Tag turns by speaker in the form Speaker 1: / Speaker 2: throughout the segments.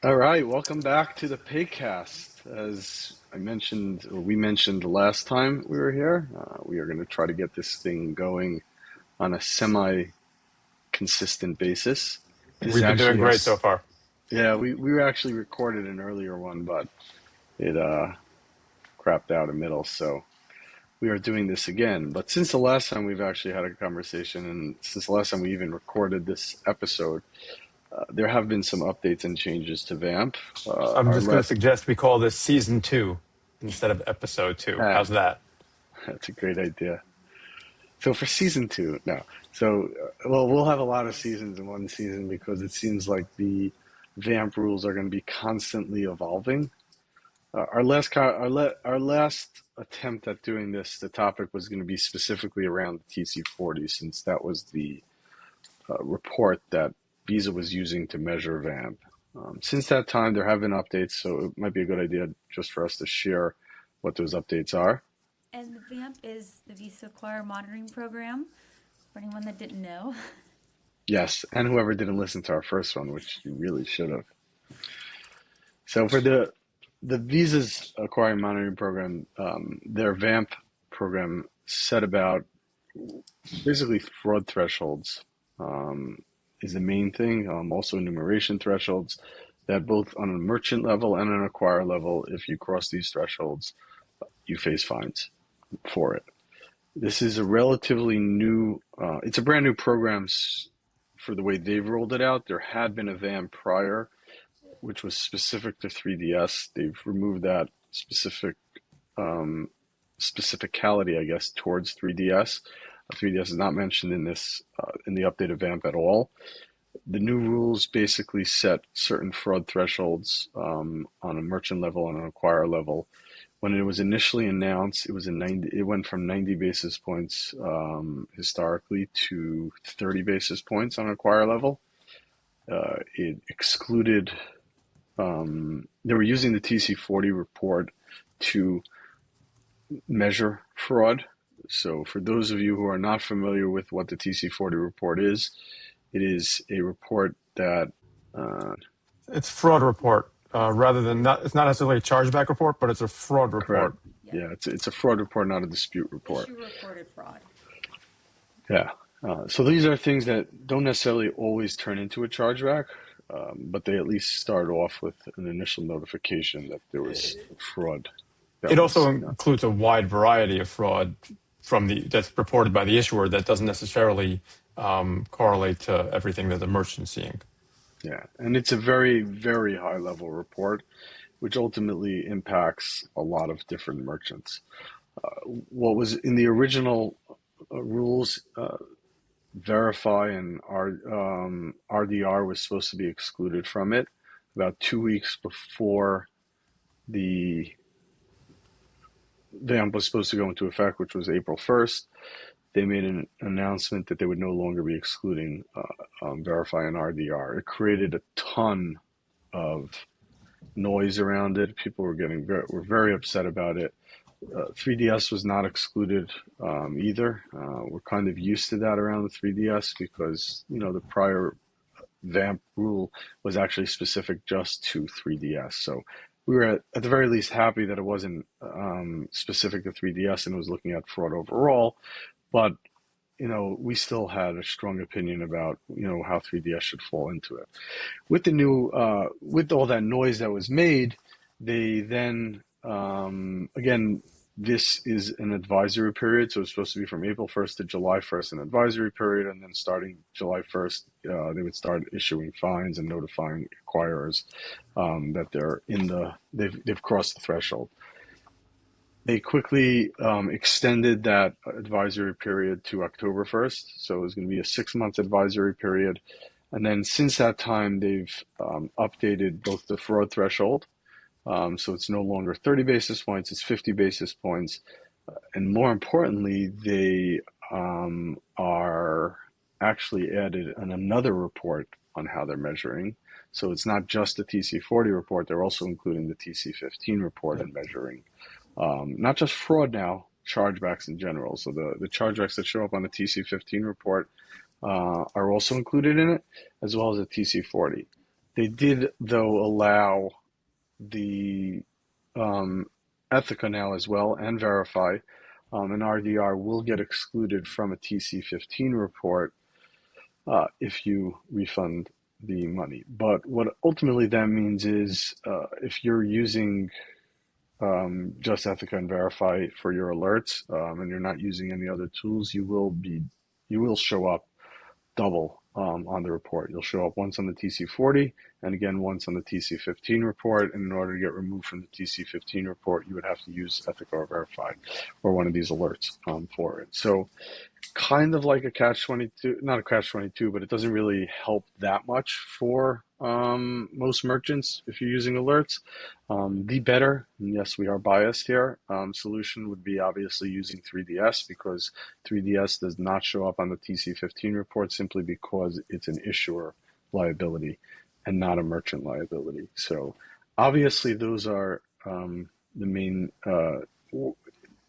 Speaker 1: All right, welcome back to the PAAYcast. As I mentioned, or we mentioned last time we were here, we are going to try to get this thing going on a semi-consistent basis. This is
Speaker 2: We've been doing
Speaker 1: actually
Speaker 2: great so far.
Speaker 1: yeah, we actually recorded an earlier one, but it crapped out in the middle, so we are doing this again. But since the last time we've actually had a conversation, and since the last time we even recorded this episode, there have been some updates and changes to VAMP.
Speaker 2: I'm
Speaker 1: Our
Speaker 2: just going to
Speaker 1: last
Speaker 2: suggest we call this season 2 instead of episode 2.
Speaker 1: ah,
Speaker 2: How's that?
Speaker 1: that's a great idea. So for season two, no. So, well, we'll have a lot of seasons in one season because it seems like the Vamp rules are going to be constantly evolving. Our last attempt at doing this, the topic was going to be specifically around the TC40, since that was the report that Visa was using to measure Vamp. Since that time, there have been updates, so it might be a good idea just for us to share what those updates are.
Speaker 3: And the VAMP is the Visa Acquire Monitoring Program, for anyone that didn't know.
Speaker 1: Yes, and whoever didn't listen to our first one, which you really should have. So for the Visa's acquiring monitoring program, their VAMP program set about basically fraud thresholds is the main thing. Also enumeration thresholds that both on a merchant level and an acquirer level, if you cross these thresholds, you face fines for it. This is a relatively new, it's a brand new program for the way they've rolled it out. There had been a VAMP prior, which was specific to 3DS. They've removed that specificality, I guess, towards 3DS. 3DS is not mentioned in this in the updated VAMP at all. The new rules basically set certain fraud thresholds on a merchant level and an acquirer level. When it was initially announced, it went from 90 basis points historically to 30 basis points on acquirer level. It excluded they were using the TC40 report to measure fraud. So for those of you who are not familiar with what the TC40 report is, it is a report that
Speaker 2: It's fraud report rather than it's not necessarily a chargeback report, but it's a fraud
Speaker 1: correct.
Speaker 2: report.
Speaker 1: Yeah, it's a fraud report, not a dispute report.
Speaker 3: Issue reported fraud.
Speaker 1: Yeah. So these are things that don't necessarily always turn into a chargeback, but they at least start off with an initial notification that there was fraud.
Speaker 2: It also includes a wide variety of fraud that's reported by the issuer that doesn't necessarily correlate to everything that the merchant's seeing.
Speaker 1: Yeah, and it's a very, very high level report, which ultimately impacts a lot of different merchants. What was in the original rules, Verify and RDR was supposed to be excluded from it about 2 weeks before the VAMP was supposed to go into effect, which was April 1st. They made an announcement that they would no longer be excluding Verify and RDR. It created a ton of noise around it. People were very upset about it. 3DS was not excluded either. We're kind of used to that around the 3DS because the prior VAMP rule was actually specific just to 3DS. So we were at the very least happy that it wasn't specific to 3DS and was looking at fraud overall. But we still had a strong opinion about how 3DS should fall into it. With the new with all that noise that was made, they then again, this is an advisory period, so it's supposed to be from April 1st to July 1st, an advisory period, and then starting July 1st, they would start issuing fines and notifying acquirers that they've crossed the threshold. They quickly extended that advisory period to October 1st, so it was going to be a 6-month advisory period. And then since that time, they've updated both the fraud threshold, so it's no longer 30 basis points, it's 50 basis points. And more importantly, they are actually added another report on how they're measuring. So it's not just the TC40 report, they're also including the TC15 report and measuring. Not just fraud now, chargebacks in general. So the chargebacks that show up on the TC15 report are also included in it, as well as the TC40. They did, though, allow the Ethica now as well and Verify. An RDR will get excluded from a TC15 report if you refund the money. But what ultimately that means is if you're using just Ethica and Verify for your alerts and you're not using any other tools, you will show up double on the report. You'll show up once on the TC40 and again once on the TC15 report. And in order to get removed from the TC15 report, you would have to use Ethica or Verify or one of these alerts for it. So kind of like a catch-22, not a catch-22, but it doesn't really help that much for most merchants if you're using alerts. The better, and yes, we are biased here, solution would be obviously using 3DS because 3DS does not show up on the TC15 report simply because it's an issuer liability and not a merchant liability. So obviously those are the main,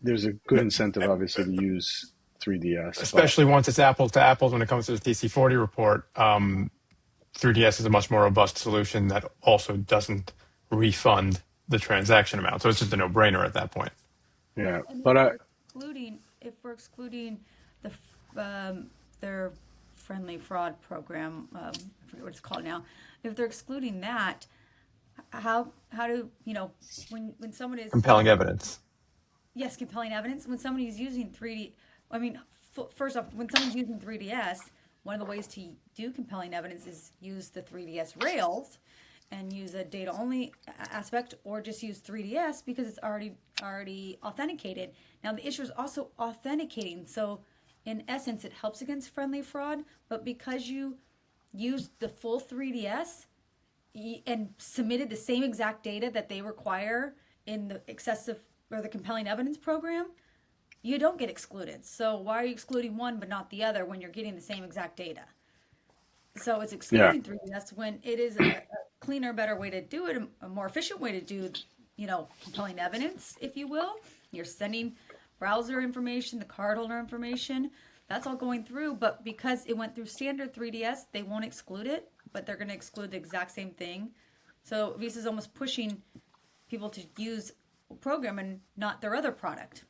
Speaker 1: there's a good incentive obviously to use 3DS,
Speaker 2: especially once it's apples to apples when it comes to the TC40 report. 3DS is a much more robust solution that also doesn't refund the transaction amount. So it's just a no-brainer at that point.
Speaker 1: yeah,
Speaker 3: And
Speaker 1: but
Speaker 3: if we're excluding the their friendly fraud program, I forget what it's called now. If they're excluding that, how do when someone is
Speaker 2: Compelling evidence.
Speaker 3: yes, compelling evidence when somebody is using 3D. I mean, first off, when someone's using 3DS, one of the ways to do compelling evidence is use the 3DS rails and use a data only aspect, or just use 3DS because it's already authenticated. Now the issue is also authenticating, so in essence it helps against friendly fraud, but because you used the full 3DS and submitted the same exact data that they require in the excessive or the compelling evidence program, you don't get excluded. So why are you excluding one but not the other when you're getting the same exact data? So it's
Speaker 1: yeah,
Speaker 3: excluding 3DS when it is a cleaner, better way to do it, a more efficient way to do, compelling evidence, if you will. You're sending browser information, the cardholder information, that's all going through. But because it went through standard 3DS, they won't exclude it, but they're going to exclude the exact same thing. So Visa's almost pushing people to use a program and not their other product.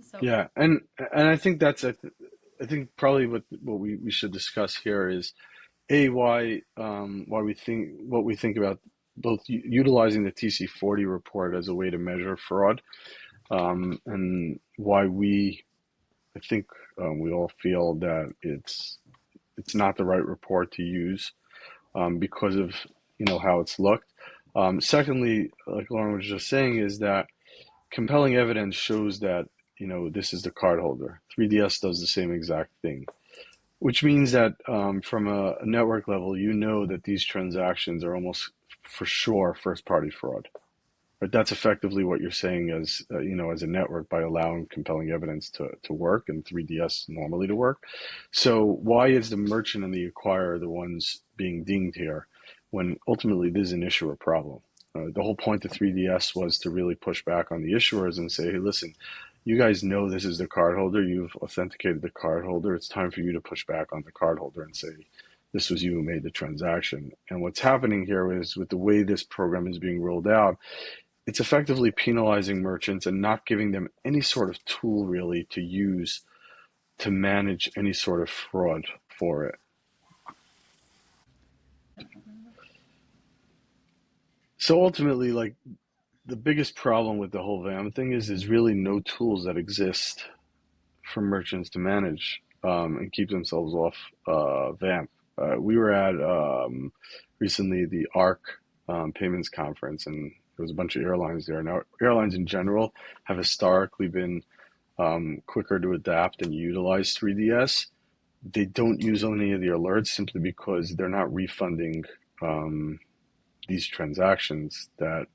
Speaker 3: So
Speaker 1: yeah, and I think I think probably what we should discuss here is why we think what we think about both utilizing the TC40 report as a way to measure fraud, and why I think we all feel that it's not the right report to use because of how it's looked. Secondly, like Lauren was just saying, is that compelling evidence shows that this is the cardholder. 3DS does the same exact thing, which means that from a network level, that these transactions are almost for sure first-party fraud. But that's effectively what you're saying as as a network by allowing compelling evidence to work and 3DS normally to work. So why is the merchant and the acquirer the ones being dinged here when ultimately this is an issuer problem? The whole point of 3DS was to really push back on the issuers and say, hey, listen, you guys know this is the cardholder. You've authenticated the cardholder. It's time for you to push back on the cardholder and say, this was you who made the transaction. And what's happening here is with the way this program is being rolled out, it's effectively penalizing merchants and not giving them any sort of tool really to use to manage any sort of fraud for it. So ultimately, like the biggest problem with the whole VAM thing is there's really no tools that exist for merchants to manage and keep themselves off VAMP. We were at recently the ARC payments conference, and there was a bunch of airlines there. Now, airlines in general have historically been quicker to adapt and utilize 3DS. They don't use any of the alerts simply because they're not refunding these transactions that,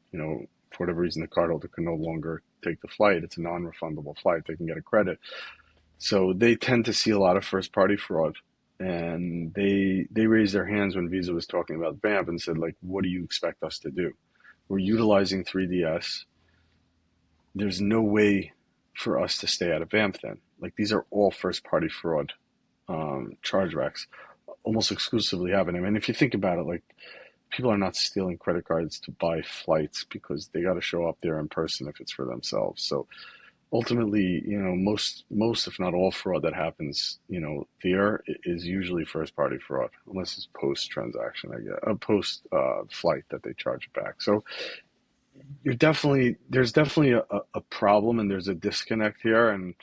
Speaker 1: for whatever reason, the cardholder can no longer take the flight. It's a non-refundable flight. They can get a credit. So they tend to see a lot of first-party fraud. And they raised their hands when Visa was talking about VAMP and said, like, what do you expect us to do? We're utilizing 3DS. There's no way for us to stay out of VAMP then. Like, these are all first-party fraud chargebacks almost exclusively happening. I mean, if you think about it, like, people are not stealing credit cards to buy flights because they got to show up there in person if it's for themselves. So ultimately, most if not all fraud that happens, there is usually first party fraud, unless it's post transaction, I guess, post flight that they charge back. So there's definitely a problem, and there's a disconnect here, and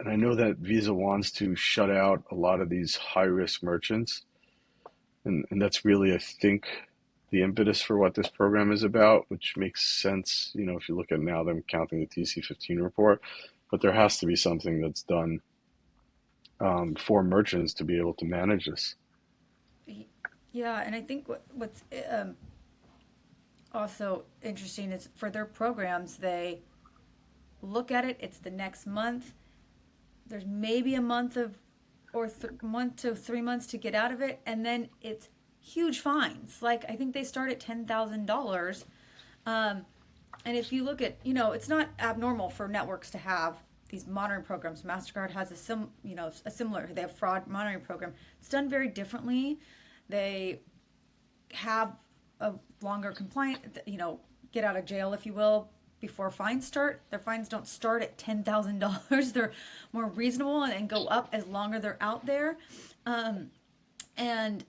Speaker 1: I know that Visa wants to shut out a lot of these high risk merchants, and that's really, I think, the impetus for what this program is about, which makes sense, if you look at now them counting the TC15 report. But there has to be something that's done for merchants to be able to manage this.
Speaker 3: Yeah, and I think what's also interesting is for their programs, they look at it, it's the next month. There's maybe a month of or month to 3 months to get out of it, and then it's huge fines. Like I think they start at $10,000. And if you look at, it's not abnormal for networks to have these monitoring programs. Mastercard has a similar. They have fraud monitoring program. It's done very differently. They have a longer compliant, get out of jail, if you will, before fines start. Their fines don't start at $10,000. They're more reasonable and go up as longer they're out there. And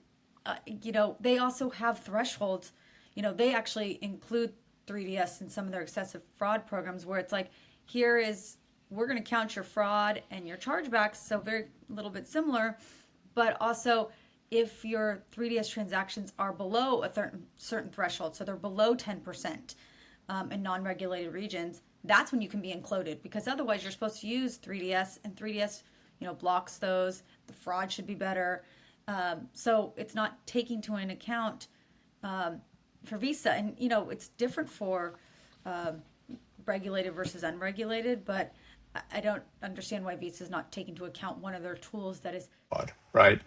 Speaker 3: they also have thresholds. They actually include 3DS in some of their excessive fraud programs where it's like, we're going to count your fraud and your chargebacks, so very little bit similar, but also if your 3DS transactions are below a certain threshold, so they're below 10% in non-regulated regions, that's when you can be included, because otherwise you're supposed to use 3DS, and 3DS, blocks those. The fraud should be better. So it's not taking to an account for Visa. And, it's different for regulated versus unregulated, but I don't understand why Visa is not taking into account one of their tools that is
Speaker 2: fraud, right?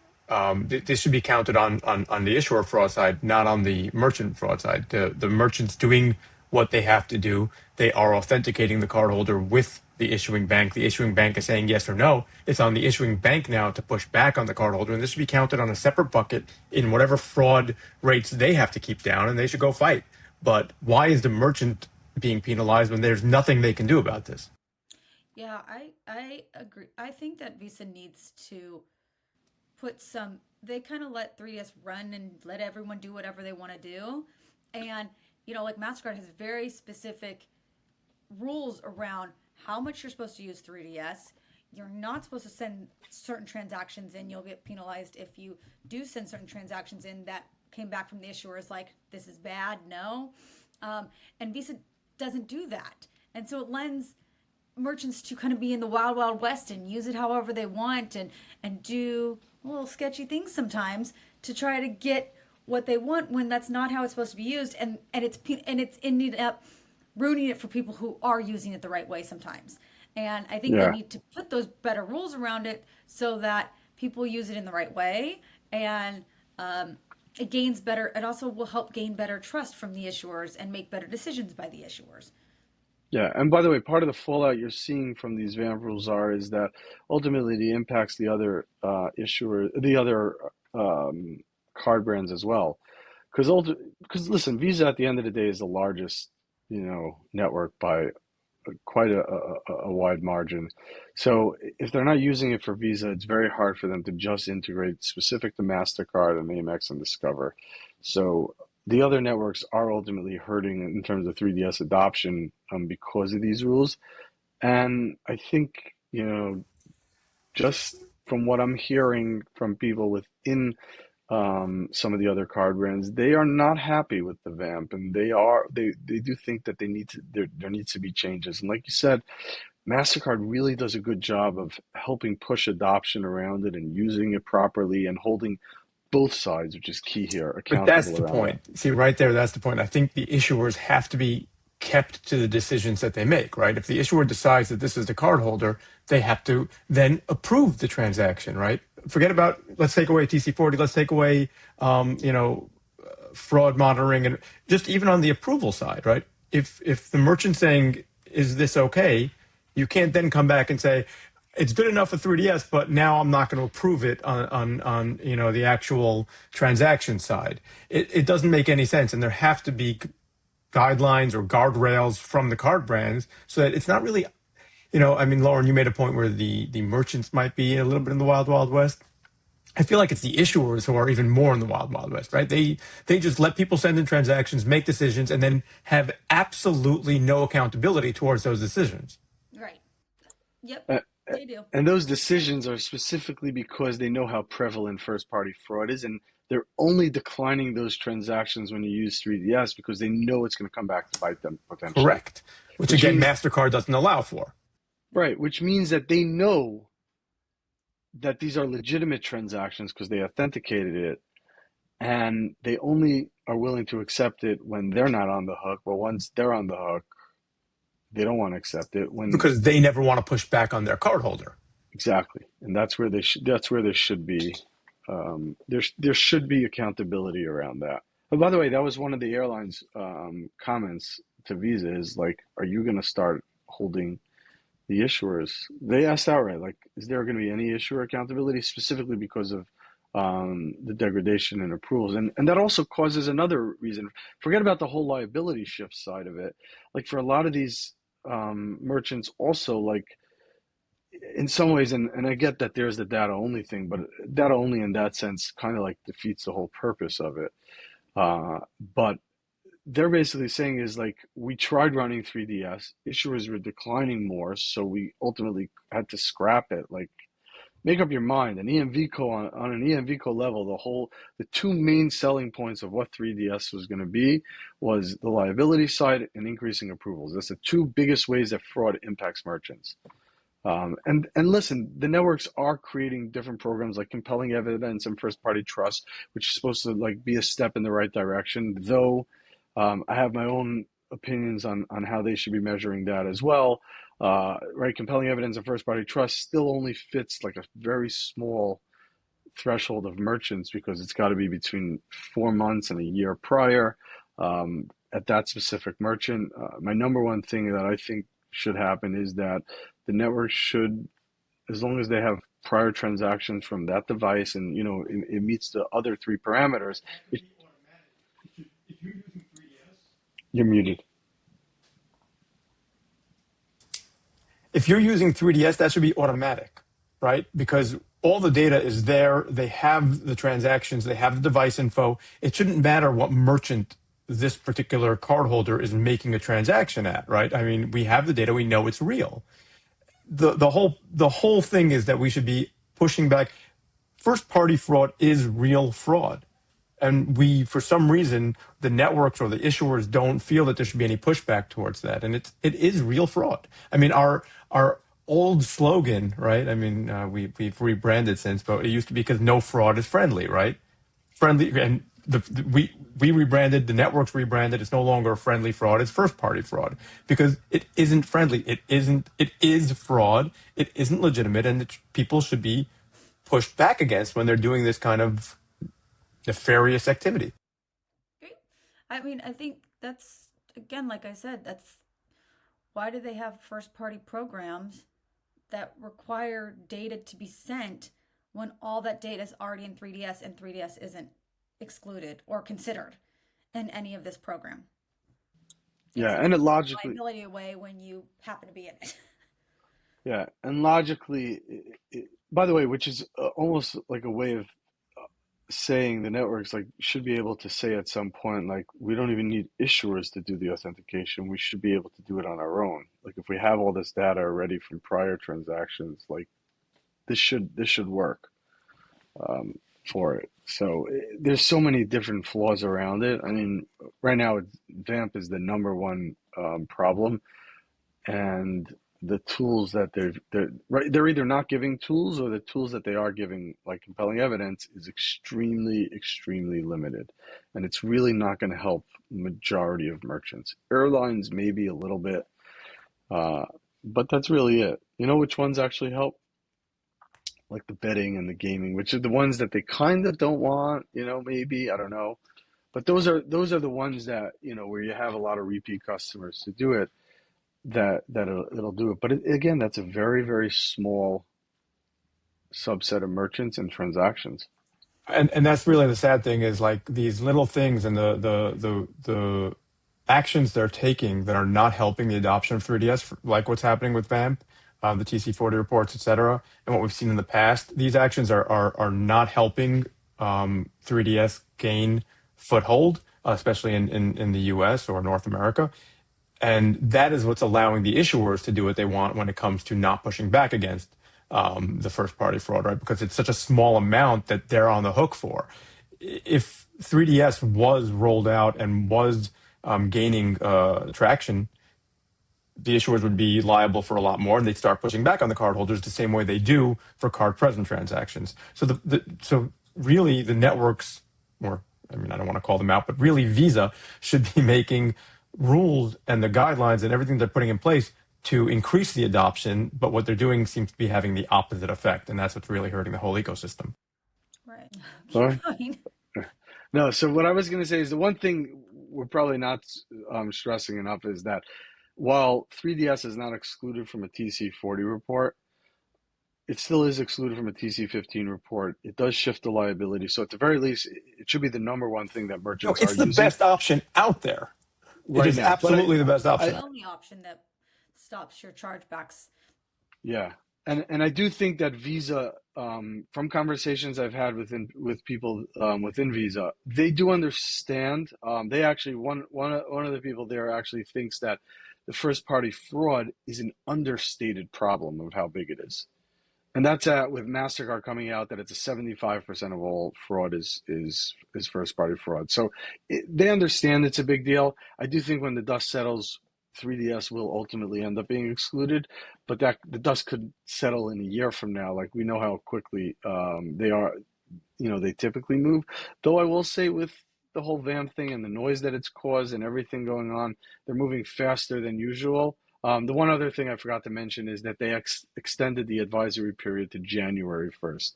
Speaker 2: This should be counted on the issuer fraud side, not on the merchant fraud side. The merchants doing what they have to do. They are authenticating the cardholder with the issuing bank. The issuing bank is saying yes or no. It's on the issuing bank now to push back on the cardholder, and this should be counted on a separate bucket in whatever fraud rates they have to keep down, and they should go fight. But why is the merchant being penalized when there's nothing they can do about this?
Speaker 3: Yeah, I agree. I think that Visa needs to they kind of let 3DS run and let everyone do whatever they want to do. And, like MasterCard has very specific rules around how much you're supposed to use 3DS. You're not supposed to send certain transactions in. You'll get penalized if you do send certain transactions in that came back from the issuers like, this is bad, no. And Visa doesn't do that. And so it lends merchants to kind of be in the wild, wild west and use it however they want and do little sketchy things sometimes to try to get what they want when that's not how it's supposed to be used. And it's ended up ruining it for people who are using it the right way sometimes. And I think they
Speaker 1: Yeah.
Speaker 3: need to put those better rules around it so that people use it in the right way, and it gains better. It also will help gain better trust from the issuers and make better decisions by the issuers.
Speaker 1: Yeah, and by the way, part of the fallout you're seeing from these VAMP rules is that ultimately it impacts the other the other card brands as well. Because listen, Visa at the end of the day is the largest, network by quite a wide margin. So if they're not using it for Visa, it's very hard for them to just integrate specific to MasterCard and Amex and Discover. So the other networks are ultimately hurting in terms of 3DS adoption because of these rules. And I think, just from what I'm hearing from people within some of the other card brands, they are not happy with the vamp, and they do think that there needs to be changes. And like you said, MasterCard really does a good job of helping push adoption around it and using it properly and holding both sides, which is key here,
Speaker 2: But that's
Speaker 1: accountable
Speaker 2: the
Speaker 1: around that.
Speaker 2: point. See, right there, that's the point. I think the issuers have to be kept to the decisions that they make, right? If the issuer decides that this is the cardholder, they have to then approve the transaction, right? Forget about, let's take away TC40, let's take away, fraud monitoring, and just even on the approval side, right? If the merchant's saying, is this okay? You can't then come back and say, it's good enough for 3DS, but now I'm not going to approve it on the actual transaction side. It doesn't make any sense, and there have to be guidelines or guardrails from the card brands so that it's not really, I mean, Lauren, you made a point where the merchants might be a little bit in the wild west. I feel like it's the issuers who are even more in the wild west, right? They just let people send in transactions, make decisions, and then have absolutely no accountability towards those decisions.
Speaker 3: Right. Yep.
Speaker 1: Uh,
Speaker 3: They do.
Speaker 1: and those decisions are specifically because they know how prevalent first-party fraud is, and they're only declining those transactions when you use 3DS because they know it's going to come back to bite them potentially.
Speaker 2: Correct. Which
Speaker 1: Which
Speaker 2: again,
Speaker 1: means,
Speaker 2: MasterCard doesn't allow for.
Speaker 1: right, which means that they know that these are legitimate transactions because they authenticated it, and they only are willing to accept it when they're not on the hook. But once they're on the hook, they don't want to accept it.
Speaker 2: Because they never want to push back on their cardholder.
Speaker 1: Exactly, and that's where that's where there should be there should be accountability around that. Oh, by the way, that was one of the airlines' comments to Visa is like, are you going to start holding the issuers? They asked outright, like, is there going to be any issuer accountability specifically because of the degradation in approvals? And that also causes another reason. Forget about the whole liability shift side of it. Like for a lot of these merchants also, like in some ways, and I get that there's the data only thing, but data only in that sense kind of like defeats the whole purpose of it. But they're basically saying is like, we tried running 3DS, issuers were declining more, so we ultimately had to scrap it. Like, make up your mind. An EMVCo on an EMVCo level, the two main selling points of what 3DS was going to be was the liability side and increasing approvals. That's the two biggest ways that fraud impacts merchants. And listen, the networks are creating different programs like compelling evidence and first party trust, which is supposed to like be a step in the right direction. Though I have my own opinions on how they should be measuring that as well. Right, compelling evidence and first party trust still only fits like a very small threshold of merchants because it's got to be between 4 months and a year prior at that specific merchant. My number one thing that I think should happen is that the network should, as long as they have prior transactions from that device and it meets the other three parameters. You're muted.
Speaker 2: If you're using 3DS, that should be automatic, right? Because all the data is there. They have the transactions. They have the device info. It shouldn't matter what merchant this particular cardholder is making a transaction at, right? I mean, we have the data. We know it's real. The whole thing is that we should be pushing back. First party fraud is real fraud. And for some reason, the networks or the issuers don't feel that there should be any pushback towards that. And it is real fraud. I mean, our old slogan, right? I mean, we've rebranded since, but it used to be because no fraud is friendly, right? Friendly, and we rebranded, the networks rebranded. It's no longer a friendly fraud. It's first party fraud because it isn't friendly. It is fraud. It isn't legitimate, and people should be pushed back against when they're doing this kind of nefarious activity.
Speaker 3: Great. I mean, I think that's, again, like I said, that's why do they have first party programs that require data to be sent when all that data is already in 3DS and 3DS isn't excluded or considered in any of this program?
Speaker 1: Yeah, and it logically,
Speaker 3: liability away when you happen to be in it.
Speaker 1: yeah, and logically, by the way, which is almost like a way of saying the networks like should be able to say at some point like we don't even need issuers to do the authentication. We should be able to do it on our own. Like if we have all this data already from prior transactions, like this should work for it. So there's so many different flaws around it. I mean, right now VAMP is the number one problem, and the tools that they're either not giving tools, or the tools that they are giving, like compelling evidence, is extremely limited, and it's really not going to help the majority of merchants. Airlines maybe a little bit, but that's really it. You know which ones actually help? Like the betting and the gaming, which are the ones that they kind of don't want. Maybe, I don't know, but those are the ones that where you have a lot of repeat customers to do it. that it'll do it. But again, that's a very, very small subset of merchants and transactions.
Speaker 2: And that's really the sad thing is like these little things and the actions they're taking that are not helping the adoption of 3DS, like what's happening with VAMP, the TC40 reports, etc., and what we've seen in the past. These actions are not helping 3DS gain foothold, especially in the US or North America. And that is what's allowing the issuers to do what they want when it comes to not pushing back against the first party fraud, right? Because it's such a small amount that they're on the hook for. If 3DS was rolled out and was gaining traction, the issuers would be liable for a lot more, and they'd start pushing back on the cardholders the same way they do for card present transactions. So so really the networks, or I mean I don't want to call them out, but really Visa should be making rules and the guidelines and everything they're putting in place to increase the adoption. But what they're doing seems to be having the opposite effect, and that's what's really hurting the whole ecosystem.
Speaker 3: Right.
Speaker 1: Sorry?
Speaker 3: Keep going.
Speaker 1: No, so what I was going to say is the one thing we're probably not stressing enough is that while 3DS is not excluded from a TC40 report, it still is excluded from a TC15 report. It does shift the liability. So at the very least, it should be the number one thing that
Speaker 2: No,
Speaker 1: merchants are
Speaker 2: it's the
Speaker 1: using
Speaker 2: best option out there. It
Speaker 1: right
Speaker 2: is
Speaker 1: now. But
Speaker 2: absolutely the best
Speaker 3: It's
Speaker 2: option.
Speaker 3: the only option that stops your chargebacks.
Speaker 1: yeah, and I do think that Visa, from conversations I've had with people within Visa, they do understand. They actually one of the people there actually thinks that the first party fraud is an understated problem of how big it is. And that's with MasterCard coming out that it's a 75% of all fraud is first party fraud. So they understand it's a big deal. I do think when the dust settles, 3DS will ultimately end up being excluded, but that the dust could settle in a year from now. Like we know how quickly they are, they typically move. Though I will say with the whole VAMP thing and the noise that it's caused and everything going on, they're moving faster than usual. The one other thing I forgot to mention is that they extended the advisory period to January 1st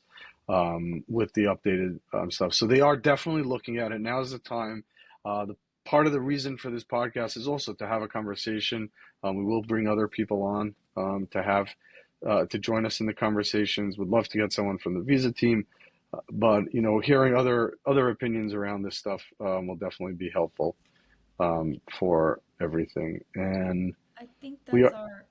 Speaker 1: with the updated stuff. So they are definitely looking at it. Now's the time. The part of the reason for this podcast is also to have a conversation. We will bring other people on to join us in the conversations. Would love to get someone from the Visa team, but hearing other opinions around this stuff will definitely be helpful for everything. And
Speaker 3: I think
Speaker 1: we
Speaker 3: that's
Speaker 1: are,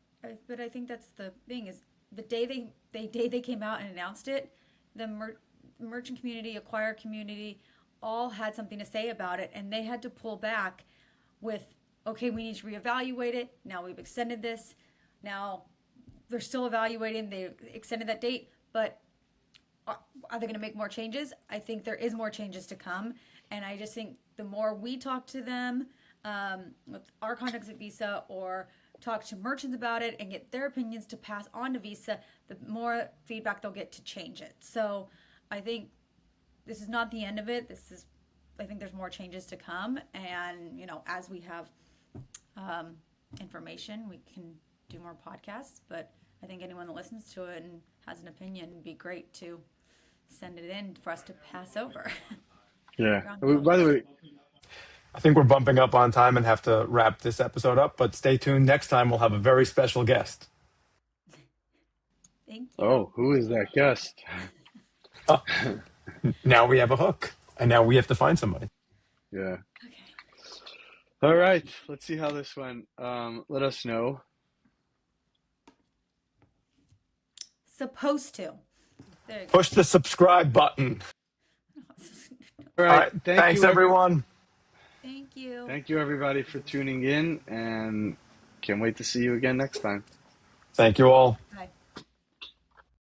Speaker 3: but I think that's the thing is the day they came out and announced it, the merchant community, acquire community, all had something to say about it, and they had to pull back with, okay, we need to reevaluate it. Now we've extended this. Now they're still evaluating. They extended that date, but are they going to make more changes? I think there is more changes to come, and I just think the more we talk to them, with our contacts at Visa, or talk to merchants about it and get their opinions to pass on to Visa, the more feedback they'll get to change it. So I think this is not the end of it. I think there's more changes to come, and as we have information, we can do more podcasts. But I think anyone that listens to it and has an opinion, would be great to send it in for us to pass over.
Speaker 1: yeah. By the way,
Speaker 2: I think we're bumping up on time and have to wrap this episode up, but stay tuned. Next time, we'll have a very special guest.
Speaker 3: Thank you.
Speaker 1: oh, who is that guest?
Speaker 2: Uh, Now we have a hook, and now we have to find somebody.
Speaker 1: Yeah.
Speaker 3: Okay.
Speaker 1: All right. Let's see how this went. Let us know.
Speaker 3: Supposed to. There you go.
Speaker 2: Push the subscribe button.
Speaker 1: All
Speaker 2: All
Speaker 1: right.
Speaker 2: right. Thanks, everyone.
Speaker 3: Thank you.
Speaker 1: Thank you, everybody, for tuning in, and can't wait to see you again next time.
Speaker 2: Thank you all.
Speaker 3: Bye.